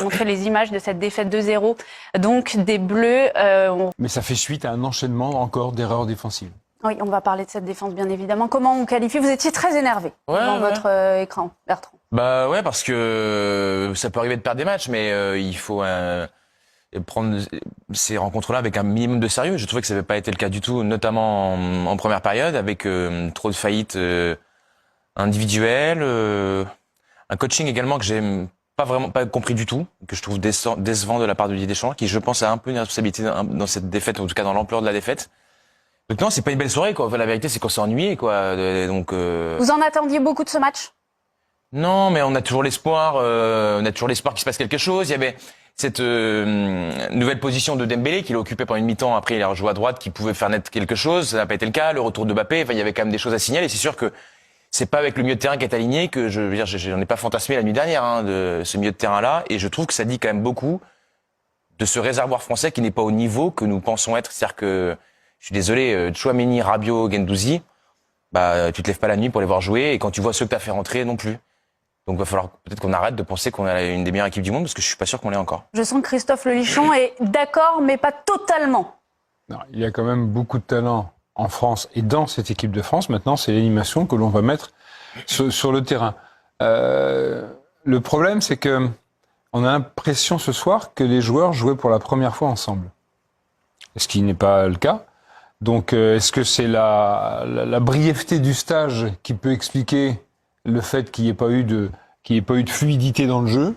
montrer les images de cette défaite 2-0, donc des Bleus. Mais ça fait suite à un enchaînement encore d'erreurs défensives. Oui, on va parler de cette défense, bien évidemment. Comment on qualifie? Vous étiez très énervé devant votre écran, Bertrand. Bah ouais, parce que ça peut arriver de perdre des matchs, mais il faut prendre ces rencontres-là avec un minimum de sérieux. Je trouvais que ça n'avait pas été le cas du tout, notamment en première période, avec trop de faillites individuelles, un coaching également que j'ai pas compris du tout, que je trouve décevant de la part de Didier Deschamps, qui je pense a un peu une responsabilité dans cette défaite, en tout cas dans l'ampleur de la défaite. Donc non, c'est pas une belle soirée, quoi. Enfin, la vérité, c'est qu'on s'est ennuyé, quoi. Donc. Vous en attendiez beaucoup de ce match? Non, mais on a toujours l'espoir. On a toujours l'espoir qu'il se passe quelque chose. Il y avait cette nouvelle position de Dembélé qu'il a occupée pendant une mi-temps. Après, il a rejoué à droite, qui pouvait faire naître quelque chose. Ça n'a pas été le cas. Le retour de Mbappé. Enfin, il y avait quand même des choses à signaler. Et c'est sûr que c'est pas avec le milieu de terrain qui est aligné que j'en ai pas fantasmé la nuit dernière de ce milieu de terrain-là. Et je trouve que ça dit quand même beaucoup de ce réservoir français qui n'est pas au niveau que nous pensons être. C'est-à-dire que je suis désolé, Tchouaméni, Rabiot, Guendouzi, bah tu te lèves pas la nuit pour les voir jouer. Et quand tu vois ceux que t'as fait rentrer, non plus. Donc, va falloir peut-être qu'on arrête de penser qu'on a une des meilleures équipes du monde, parce que je suis pas sûr qu'on l'ait encore. Je sens que Christophe Lelichon est d'accord, mais pas totalement. Non, il y a quand même beaucoup de talent en France et dans cette équipe de France. Maintenant, c'est l'animation que l'on va mettre sur le terrain. Le problème, c'est que on a l'impression ce soir que les joueurs jouaient pour la première fois ensemble. Ce qui n'est pas le cas. Donc, est-ce que c'est la brièveté du stage qui peut expliquer le fait qu'il n'y ait pas eu de fluidité dans le jeu?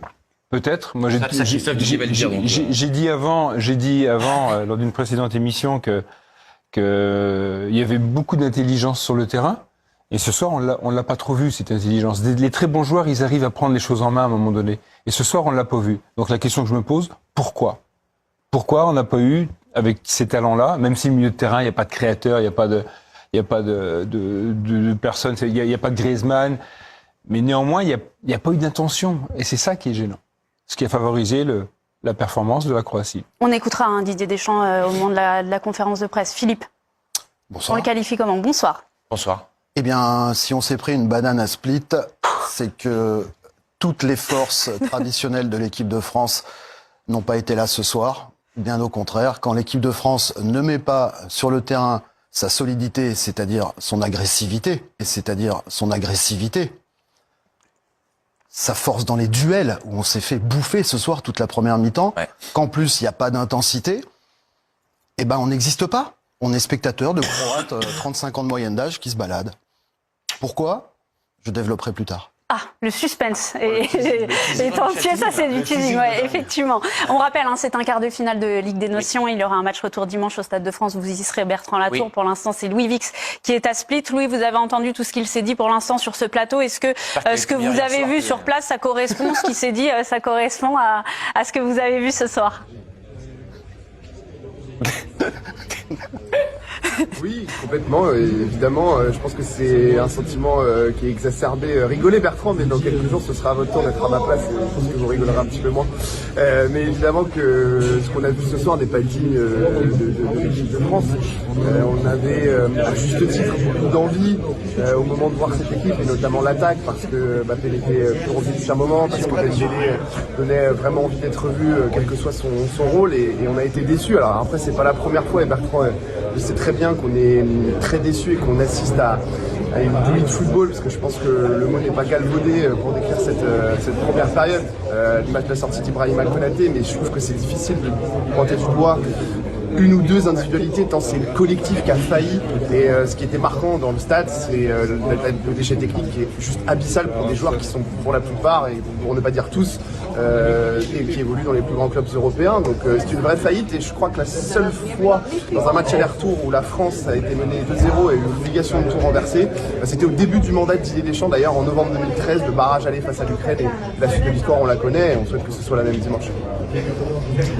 Peut-être. Moi, j'ai dit avant lors d'une précédente émission que il y avait beaucoup d'intelligence sur le terrain. Et ce soir, on l'a pas trop vu, cette intelligence. Les très bons joueurs, ils arrivent à prendre les choses en main à un moment donné. Et ce soir, on l'a pas vu. Donc la question que je me pose, pourquoi? Pourquoi on n'a pas eu, avec ces talents-là, même si le milieu de terrain, il n'y a pas de créateur, il n'y a pas de personnes, il n'y a pas de Griezmann. Mais néanmoins, il n'y a pas eu d'intention. Et c'est ça qui est gênant. Ce qui a favorisé la performance de la Croatie. On écoutera Didier Deschamps au moment de la conférence de presse. Philippe, bonsoir. On le qualifie comment? Bonsoir. Bonsoir. Eh bien, si on s'est pris une banane à split, c'est que toutes les forces traditionnelles de l'équipe de France n'ont pas été là ce soir. Bien au contraire, quand l'équipe de France ne met pas sur le terrain sa solidité, c'est-à-dire son agressivité, sa force dans les duels, où on s'est fait bouffer ce soir toute la première mi-temps, qu'en plus il n'y a pas d'intensité, eh ben on n'existe pas. On est spectateur de Croates, 35 ans de moyenne d'âge, qui se baladent. Pourquoi? Je développerai plus tard. Ah, le suspense est entier, ça c'est du teasing, ouais, effectivement. On rappelle, c'est un quart de finale de Ligue des Nations. Il y aura un match retour dimanche au Stade de France. Vous y serez, Bertrand Latour. Oui. Pour l'instant, c'est Louis Vix qui est à Split. Louis, vous avez entendu tout ce qu'il s'est dit pour l'instant sur ce plateau. Est-ce que ce que vous avez vu sur place, ça correspond, ce qui s'est dit, ça correspond à ce que vous avez vu ce soir? Oui, complètement. Évidemment, je pense que c'est un sentiment qui est exacerbé. Rigolez Bertrand, mais dans quelques jours, ce sera à votre tour d'être à ma place. Et je pense que vous rigolerez un petit peu moins. Mais évidemment que ce qu'on a vu ce soir n'est pas digne de l'équipe de France. On avait, à juste titre, beaucoup d'envie au moment de voir cette équipe, et notamment l'attaque, parce que Mbappé était plus revenu d'un moment, parce que Dembélé donnait vraiment envie d'être vu, quel que soit son rôle, et on a été déçus. Alors après, c'est pas la première fois, et Bertrand je sais très bien qu'on est très déçus et qu'on assiste à une bouillie de football, parce que je pense que le mot n'est pas galvaudé pour décrire cette première période. L'image de la sortie d'Ibrahima Konaté, mais je trouve que c'est difficile de pointer du doigt une ou deux individualités, tant c'est le collectif qui a failli. Et ce qui était marquant dans le stade, c'est le déchet technique qui est juste abyssal pour des joueurs qui sont pour la plupart, et pour ne pas dire tous, et qui évoluent dans les plus grands clubs européens. Donc c'est une vraie faillite, et je crois que la seule fois dans un match aller-retour où la France a été menée 2-0 et eu l'obligation de tout renverser, c'était au début du mandat de Didier Deschamps, d'ailleurs en novembre 2013, le barrage aller face à l'Ukraine, et la suite de l'histoire on la connaît, et on souhaite que ce soit la même dimanche.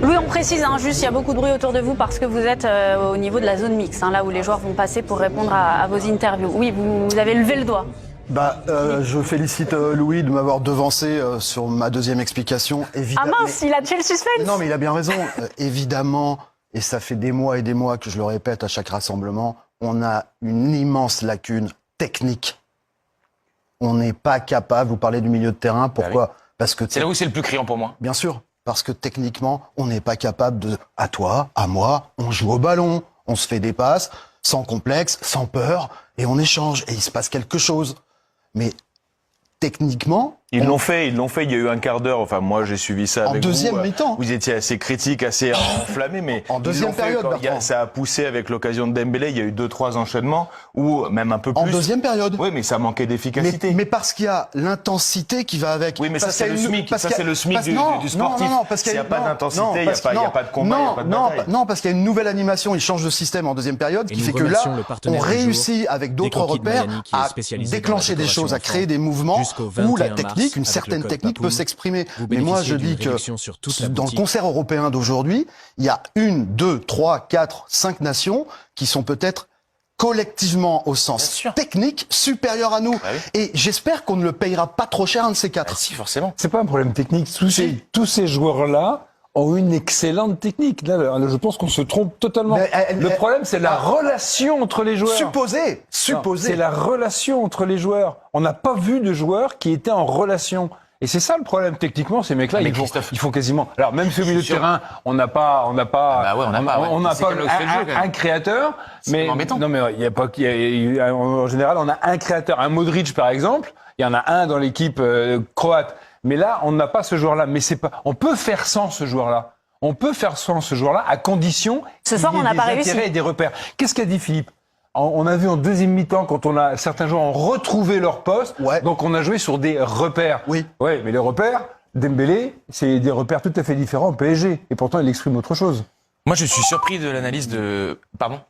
Louis, on précise juste, il y a beaucoup de bruit autour de vous parce que vous êtes au niveau de la zone mixte, là où les joueurs vont passer pour répondre à vos interviews. Oui, vous avez levé le doigt. Je félicite Louis de m'avoir devancé sur ma deuxième explication. Ah mince, il a tué le suspense. Non, mais il a bien raison. Évidemment, et ça fait des mois et des mois que je le répète à chaque rassemblement, on a une immense lacune technique. On n'est pas capable, vous parlez du milieu de terrain, pourquoi? Parce que c'est là où c'est le plus criant pour moi. Bien sûr. parce que techniquement, on n'est pas capable de, à toi, à moi, on joue au ballon, on se fait des passes, sans complexe, sans peur, et on échange, et il se passe quelque chose. Mais techniquement... Ils l'ont fait, il y a eu un quart d'heure, enfin moi j'ai suivi ça avec vous. En deuxième mi-temps. Vous étiez assez critique, assez enflammé, mais... En deuxième période, Bertrand. Ça a poussé avec l'occasion de Dembélé, il y a eu 2-3 enchaînements, ou même un peu plus. En deuxième période. Oui, mais ça manquait d'efficacité. Mais parce qu'il y a l'intensité qui va avec. Oui, mais ça c'est le SMIC, ça c'est le SMIC du sportif. Non, parce qu'il n'y a pas d'intensité, il n'y a pas de combat, il n'y a pas de bataille. Non, parce qu'il y a une nouvelle animation, il change de système en deuxième période, qui fait que là, on réussit avec d'autres repères à déclencher des choses, à créer des mouvements où la technique, une certaine technique peut s'exprimer. Mais moi, je dis que dans le concert européen d'aujourd'hui, il y a 1, 2, 3, 4, 5 nations qui sont peut-être collectivement au sens technique supérieurs à nous. Ah oui. Et j'espère qu'on ne le payera pas trop cher, un de ces quatre. Ah, si, forcément. C'est pas un problème technique. Tous ces joueurs-là ont une excellente technique. Là, je pense qu'on se trompe totalement. Le problème, c'est la relation entre les joueurs. Supposé. C'est la relation entre les joueurs. On n'a pas vu de joueurs qui étaient en relation. Et c'est ça le problème techniquement, ces mecs-là, ils font quasiment. Alors même sur le milieu de terrain, on n'a pas un créateur, mais non mais il y a pas, en général, on a un créateur, un Modric par exemple, il y en a un dans l'équipe croate. Mais là, on n'a pas ce joueur-là. Mais c'est pas, on peut faire sans ce joueur-là. On peut faire sans ce joueur-là à condition ce soir, on n'a pas réussi. Et des repères. Qu'est-ce qu'a dit Philippe? On a vu en deuxième mi-temps, quand certains joueurs ont retrouvé leur poste, donc on a joué sur des repères. Oui. Ouais, mais les repères, Dembélé, c'est des repères tout à fait différents au PSG. Et pourtant, il exprime autre chose. Moi, je suis surpris de l'analyse de... Pardon?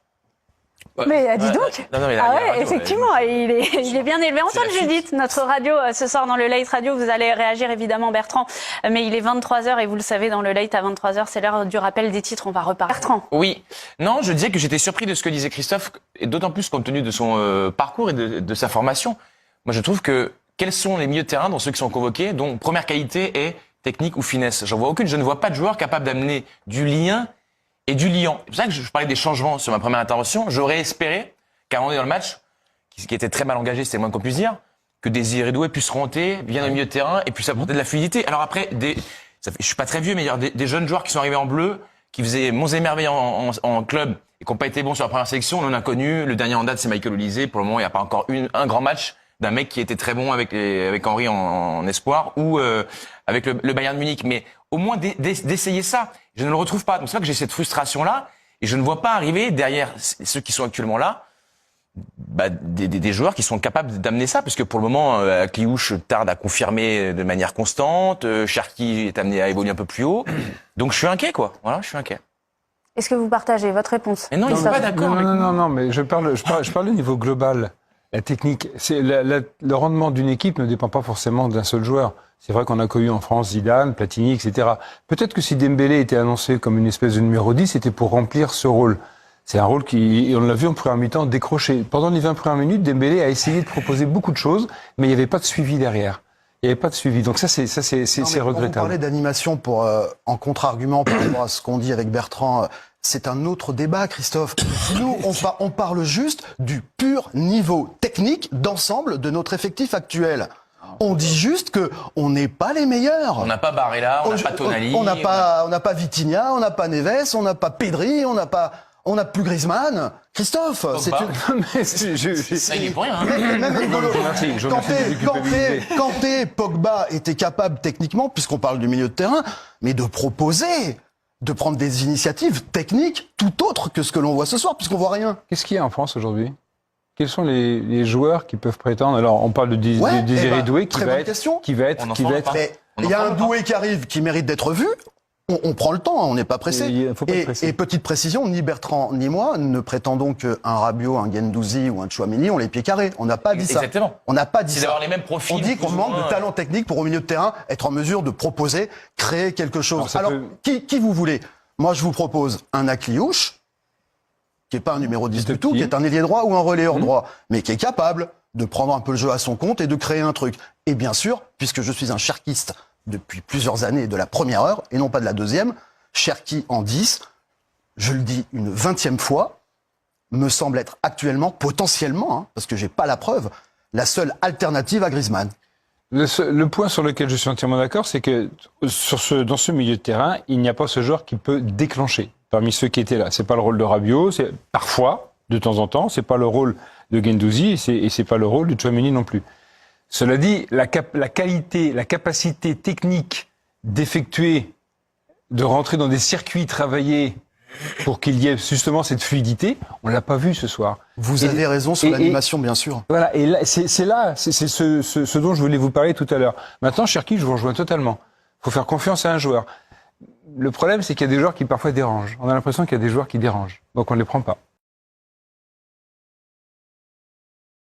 Mais dis donc. Non, mais effectivement, il est bien élevé. Antoine Judith, notre radio ce soir dans le Late Radio, vous allez réagir évidemment Bertrand, mais il est 23h et vous le savez, dans le Late à 23h, c'est l'heure du rappel des titres, on va repartir. Bertrand. Oui. Non, je disais que j'étais surpris de ce que disait Christophe, et d'autant plus compte tenu de son parcours et de sa formation. Moi, je trouve que quels sont les milieux de terrain dans ceux qui sont convoqués, dont première qualité est technique ou finesse? J'en vois aucune. Je ne vois pas de joueur capable d'amener du lien et du liant. C'est pour ça que je parlais des changements sur ma première intervention. J'aurais espéré qu'à un moment donné dans le match, qui était très mal engagé, c'est le moins qu'on puisse dire, que Désiré Doué puisse remonter, bien au milieu de terrain, et puisse apporter de la fluidité. Alors après, je suis pas très vieux, mais il y a des jeunes joueurs qui sont arrivés en bleu, qui faisaient monts et merveilles en club, et qui n'ont pas été bons sur la première sélection. On en a connu. Le dernier en date, c'est Michael Olise. Pour le moment, il n'y a pas encore un grand match d'un mec qui était très bon avec Henry en espoir, ou avec le Bayern de Munich. Mais au moins d'essayer ça. Je ne le retrouve pas. Donc c'est vrai que j'ai cette frustration-là, et je ne vois pas arriver derrière ceux qui sont actuellement là, des joueurs qui sont capables d'amener ça, parce que pour le moment, Kliouche tarde à confirmer de manière constante, Cherki est amené à évoluer un peu plus haut. Donc je suis inquiet, quoi. Voilà, je suis inquiet. Est-ce que vous partagez votre réponse? Mais non, ils sont pas d'accord. Non, mais je parle au niveau global. La technique, le rendement d'une équipe ne dépend pas forcément d'un seul joueur. C'est vrai qu'on a connu en France Zidane, Platini, etc. Peut-être que si Dembélé était annoncé comme une espèce de numéro 10, c'était pour remplir ce rôle. C'est un rôle qui, on l'a vu en première mi-temps, décroché. Pendant les 20 premières minutes, Dembélé a essayé de proposer beaucoup de choses, mais il n'y avait pas de suivi derrière. Il n'y avait pas de suivi. Donc ça, c'est regrettable. On parlait d'animation en contre-argument par rapport à ce qu'on dit avec Bertrand. C'est un autre débat, Christophe. Nous, on parle juste du pur niveau technique d'ensemble de notre effectif actuel. On dit juste que on n'est pas les meilleurs. On n'a pas Barella, on n'a pas Tonali. On n'a pas Vitinha, on n'a pas Neves, on n'a pas Pedri, on n'a plus Griezmann. Christophe, ça il est pour rien. Kanté, Pogba étaient capables techniquement, puisqu'on parle du milieu de terrain, mais de proposer, de prendre des initiatives techniques tout autres que ce que l'on voit ce soir, puisqu'on voit rien. Qu'est-ce qu'il y a en France aujourd'hui? Quels sont les joueurs qui peuvent prétendre? Alors, on parle de Désiré Doué qui va être. Il y a un Doué qui arrive, qui mérite d'être vu. On prend le temps, on n'est pas pressé. Et petite précision, ni Bertrand ni moi ne prétendons qu'un Rabiot, un Guendouzi ou un Tchouaméni ont les pieds carrés. On n'a pas dit ça. Exactement. On n'a pas dit ça. C'est d'avoir les mêmes profils. On dit qu'on manque de talent technique pour au milieu de terrain être en mesure de proposer, créer quelque chose. Alors qui vous voulez? Moi, je vous propose un Akliouche, qui n'est pas un numéro 10 du tout, qui est un ailier droit ou un relayeur droit, mais qui est capable de prendre un peu le jeu à son compte et de créer un truc. Et bien sûr, puisque je suis un cherkiste depuis plusieurs années de la première heure, et non pas de la deuxième, Cherki en 10, je le dis une 20e fois, me semble être actuellement, potentiellement, parce que j'ai pas la preuve, la seule alternative à Griezmann. Le point sur lequel je suis entièrement d'accord, c'est que dans ce milieu de terrain, il n'y a pas ce joueur qui peut déclencher parmi ceux qui étaient là. C'est pas le rôle de Rabiot, c'est parfois, de temps en temps, c'est pas le rôle de Guendouzi et c'est pas le rôle de Tchouaméni non plus. Cela dit, la qualité, la capacité technique d'effectuer, de rentrer dans des circuits travaillés pour qu'il y ait justement cette fluidité, on l'a pas vu ce soir. Vous avez raison sur l'animation, bien sûr. Voilà, et là, c'est ce dont je voulais vous parler tout à l'heure. Maintenant, Cherki, je vous rejoins totalement. Il faut faire confiance à un joueur. Le problème, c'est qu'il y a des joueurs qui parfois dérangent. On a l'impression qu'il y a des joueurs qui dérangent, donc on ne les prend pas.